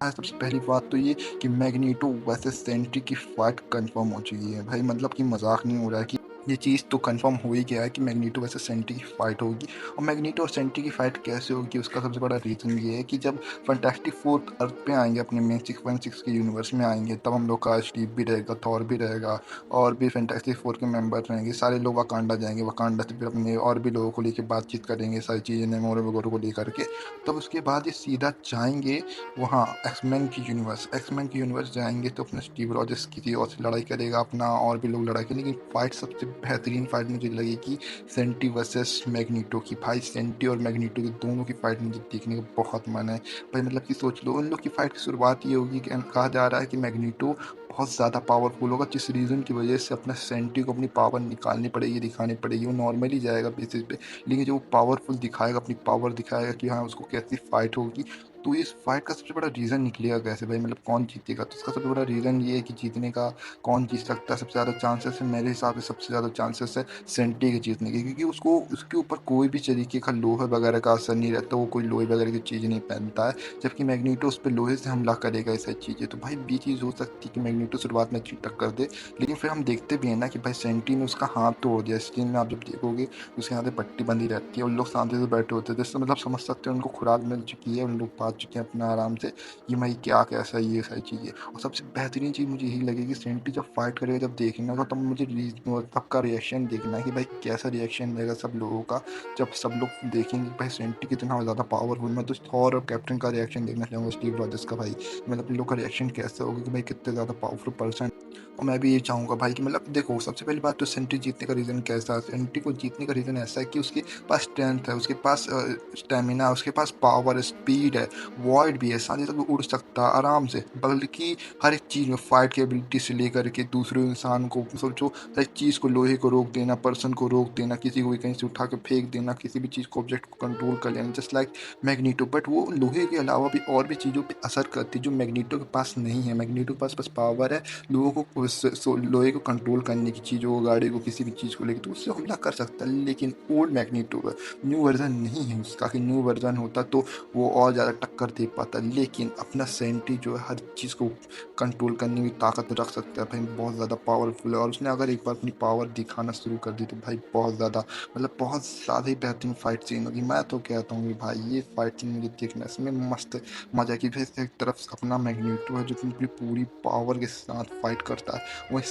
सबसे पहली बात तो ये कि मैग्नीटो वर्सेस सेंट्री की फाइट कंफर्म हो चुकी है भाई, मतलब कि मजाक नहीं हो रहा है कि ये चीज़ तो कंफर्म हो ही गया है कि मैग्नीटो वर्सेस सेंट्री की फाइट होगी। और मैग्नीटो और सेंट्री की फाइट कैसे होगी उसका सबसे बड़ा रीज़न ये है कि जब फैंटास्टिक फोर अर्थ पे आएंगे, अपने में 616 के यूनिवर्स में आएंगे, तब हम लोग का स्टीव भी रहेगा, थॉर भी रहेगा, और भी फैंटास्टिक फोर के मेंबर रहेंगे। सारे लोग वकांडा जाएंगे, वकांडा से फिर अपने और भी लोगों को लेकर बातचीत करेंगे, सारी चीज़ें नेमोरो वगैरह को लेकर के। तब उसके बाद ये सीधा जाएंगे वहाँ एक्समैन की यूनिवर्स जाएंगे, तो अपना स्टीव रॉजर्स किसी और से लड़ाई करेगा अपना, और भी लोग लड़ाई करेंगे। लेकिन फाइट सबसे बेहतरीन फाइट मुझे लगेगी सेंटी वर्सेस मैग्नीटो की। भाई सेंटी और मैग्नीटो की दोनों की फाइट मुझे देखने का बहुत मन है भाई। मतलब कि सोच लो, उन लोग की फाइट की शुरुआत ये होगी कि कहा जा रहा है कि मैग्नीटो बहुत ज़्यादा पावरफुल होगा, जिस रीज़न की वजह से अपना सेंटी को अपनी पावर निकालनी पड़ेगी, दिखानी पड़ेगी। वो नॉर्मली जाएगा बेसिस पे, लेकिन जो वो पावरफुल दिखाएगा, अपनी पावर दिखाएगा कि हाँ उसको कैसी फाइट होगी। तो इस फाइट का सबसे बड़ा रीज़न निकलेगा कैसे भाई, मतलब कौन जीतेगा? तो इसका सबसे बड़ा रीज़न ये है कि जीतने का कौन जीत सकता है। सबसे ज़्यादा चांसेस है मेरे हिसाब से, सबसे ज़्यादा चांसेस है सेंटी के जीतने के, क्योंकि उसको उसके ऊपर कोई भी तरीके का लोहे वगैरह का असर नहीं रहता, वो कोई लोहे वगैरह की चीज़ नहीं पहनता है। जबकि मैग्नीटो उस पर लोहे से हमला करेगा, ऐसी चीज़ें। तो भाई ये चीज़ हो सकती है कि मैग्नीटो शुरुआत में अच्छी टक्कर दे, लेकिन फिर हम देखते भी हैं ना कि भाई सेंटी ने उसका हाथ तोड़ दिया। स्क्रीन में आप जब देखोगे उसके हाथ में पट्टी बंधी रहती है, उन लोग शांति से बैठे होते थे, इससे मतलब समझ सकते हैं उनको खुराक मिल चुकी है, उन लोग पा चुके हैं अपना आराम से कि भाई क्या कैसा ये सारी चीज़ें। और सबसे बेहतरीन चीज़ मुझे यही लगेगी, सेंटी जब फाइट करेगा, जब देखना होगा, तब मुझे सबका रिएक्शन देखना है कि भाई कैसा रिएक्शन रहेगा सब लोगों का। जब सब लोग देखेंगे कि भाई सेंटी कितना ज़्यादा पावरफुल, मैं तो थॉर और कैप्टन का रिएक्शन देखना चाहूँगा, स्टीव रॉजर्स का भाई। मतलब इन लोग का रिएक्शन कैसे होगा कि भाई कितने ज़्यादा पावरफुल पर्सन। और मैं भी ये चाहूँगा भाई कि मतलब देखो, सबसे पहली बात तो सेंट्री जीतने का रीज़न कैसा है? सेंट्री को जीतने का रीज़न ऐसा है कि उसके पास स्ट्रेंथ है, उसके पास स्टैमिना, उसके पास पावर, स्पीड है, वॉइड भी है, साथ ही साथ वो उड़ सकता है आराम से। बल्कि हर एक चीज़ में फाइट की एबिलिटी से लेकर के दूसरे इंसान को, सोचो, हर एक चीज़ को, लोहे को रोक देना, पर्सन को रोक देना, किसी को भी कहीं से उठा के फेंक देना, किसी भी चीज़ को, ऑब्जेक्ट को कंट्रोल कर लेना, जस्ट लाइक मैग्नीटो। बट वो लोहे के अलावा भी और भी चीज़ों पे असर करती है जो मैग्नीटो के पास नहीं है। मैग्नीटो के पास बस पावर है, लोगों को लोहे को कंट्रोल करने की, चीज़ों को, गाड़ी को, किसी भी चीज़ को लेकर, तो उससे हमला कर सकता है। लेकिन ओल्ड मैग्नीटो का न्यू वर्जन नहीं है उसका, कि न्यू वर्जन होता तो वो और ज़्यादा टक्कर दे पाता। लेकिन अपना सेंटी जो है हर चीज़ को कंट्रोल करने की ताकत रख सकता है भाई, बहुत ज़्यादा पावरफुल है। और उसने अगर एक बार अपनी पावर दिखाना शुरू कर दी तो भाई बहुत ज़्यादा, मतलब बहुत ज़्यादा ही बेहतरीन फाइट सीन होगी। मैं तो कहता हूँ कि भाई ये फाइट सीन मुझे देखना, इसमें मस्त मजा की। फिर एक तरफ अपना मैग्नीटो है जो अपनी पूरी पावर के साथ फाइट करता है, वही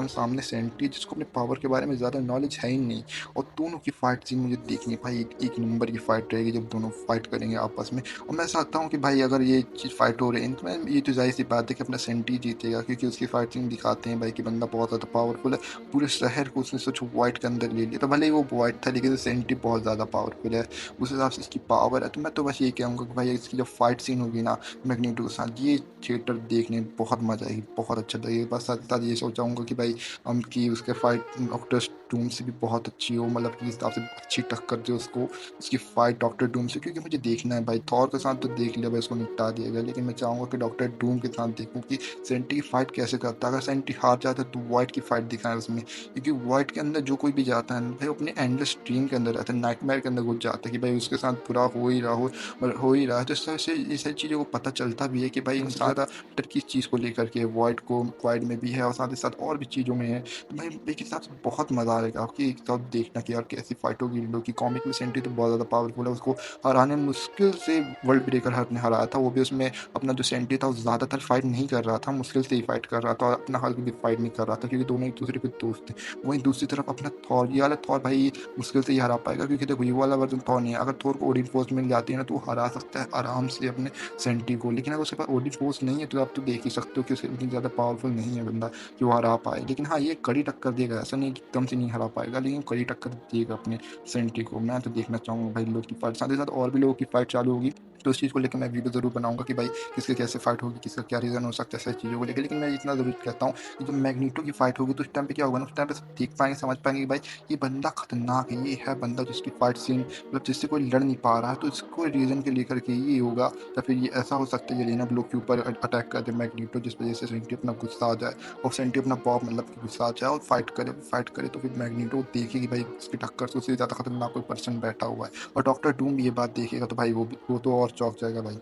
सामने सेंटी जिसको अपने पावर के बारे में ज़्यादा नॉलेज है ही नहीं। और दोनों की फाइट सीन मुझे देखनी है भाई, एक नंबर की फाइट रहेगी जब दोनों फाइट करेंगे आपस में। और मैं चाहता हूँ कि भाई अगर ये चीज़ फाइट हो रही है तो मैं, ये तो जाहिर सी बात है कि अपना सेंटी जीतेगा, क्योंकि उसकी फाइट सीन दिखाते हैं भाई कि बंदा बहुत ज़्यादा पावरफुल है। पूरे शहर को उसने सोचो वाइट के अंदर ले लिया, तो भले ही वो वाइट था लेकिन सेंटी बहुत ज़्यादा पावरफुल है, उस हिसाब से इसकी पावर है। तो मैं तो बस ये कहूँगा कि भाई इसकी जब फाइट सीन होगी ना मैग्नीटो के साथ, ये थिएटर देखने में बहुत मजा आएगी, बहुत अच्छा लगेगा। बस साथ ही साथ ये सोचाऊंगा कि भाई हम की उसके फाइट डॉक्टर डूम से भी बहुत अच्छी हो, मतलब कि इस हिसाब से अच्छी टक्कर दे उसको, उसकी फाइट डॉक्टर डूम से। क्योंकि मुझे देखना है भाई, थॉर के साथ तो देख लिया भाई, उसको निपटा दिया गया, लेकिन मैं चाहूँगा कि डॉक्टर डूम के साथ देखूँ कि सेंटी की फाइट कैसे करता है। अगर सेंटी हार जाता है तो वाइट की फाइट दिखाएं उसमें, क्योंकि वाइट के अंदर जो कोई भी जाता है भाई, वो अपने एंडलेस ड्रीम के अंदर रहता है, नाइटमेयर के अंदर घुस जाता है कि भाई उसके साथ बुरा हो ही रहा हो, और हो ही रहा है। तो इस तरह से ये सारी चीज़ों को पता चलता भी है कि भाई इंसान ज़्यादा डर किस चीज़ को लेकर के, वाइड में भी है और साथ ही साथ और भी चीज़ों में है। तो भाई एक हिसाब से बहुत मज़ा आएगा आपकी एक साथ देखना कि यार कैसी फाइट होगी इन लोग की। कॉमिक में सेंटी तो बहुत ज़्यादा पावरफुल है, उसको हराने में मुश्किल से वर्ल्ड ब्रेकर हल्क ने हराया था, वो भी उसमें अपना जो सेंटी था वो ज़्यादातर फाइट नहीं कर रहा था, मुश्किल से ही फाइट कर रहा था, और अपना हल्क भी फाइट नहीं कर रहा था, क्योंकि दोनों एक दूसरे के दोस्त थे। वहीं दूसरी तरफ अपना थॉर, ये वाला थॉर भाई मुश्किल से ही हरा पाएगा, क्योंकि देखो ये वाला वर्जन थॉर नहीं है। अगर थॉर को ओडिन फोर्स मिल जाती है ना तो वो हरा सकता है आराम से अपने सेंटी को। लेकिन अगर उसके पास ओडी फोर्स नहीं है तो आप तो देख ही सकते हो कि उसके इतनी ज़्यादा पावरफुल नहीं है बंदा कि वो हरा पाए। लेकिन हाँ, ये कड़ी टक्कर देगा, ऐसा नहीं कि एकदम से नहीं हरा पाएगा, लेकिन कड़ी टक्कर देगा अपने सेंटी को। मैं तो देखना चाहूँगा भाई लोग की फाइट, साथ ही साथ और भी लोगों की फाइट चालू होगी, तो उस चीज़ को लेकर मैं वीडियो ज़रूर बनाऊंगा कि भाई किसके कैसे फाइट होगी, किसका क्या रीज़न हो सकता है सारी चीज़ों को लेकर। लेकिन मैं इतना ज़रूर कहता हूँ कि जब मैग्नीटो की फाइट होगी तो उस टाइम पे क्या होगा ना, उस टाइम पे सब देख पाएंगे, समझ पाएंगे कि भाई ये बंदा खतरनाक है, ये है बंदा जिसकी फाइट सीन, मतलब जिससे कोई लड़ नहीं पा रहा है, तो इसको रीज़न के लेकर के ये होगा। या फिर ये ऐसा हो सकता है ये लेना ब्लॉक के ऊपर अटैक कर दे मैग्नीटो, जिस वजह से सेंटी अपना गुस्सा आ जाए, और सेंटी अपना पॉप मतलब कि गुस्सा आ जाए और फाइट करे। तो फिर मैग्नीटो देखे कि भाई इसकी टक्कर से उससे ज़्यादा खतरनाक कोई पर्सन बैठा हुआ है, और डॉक्टर डूम भी ये बात देखेगा तो भाई वो तो और चौंक जाएगा भाई।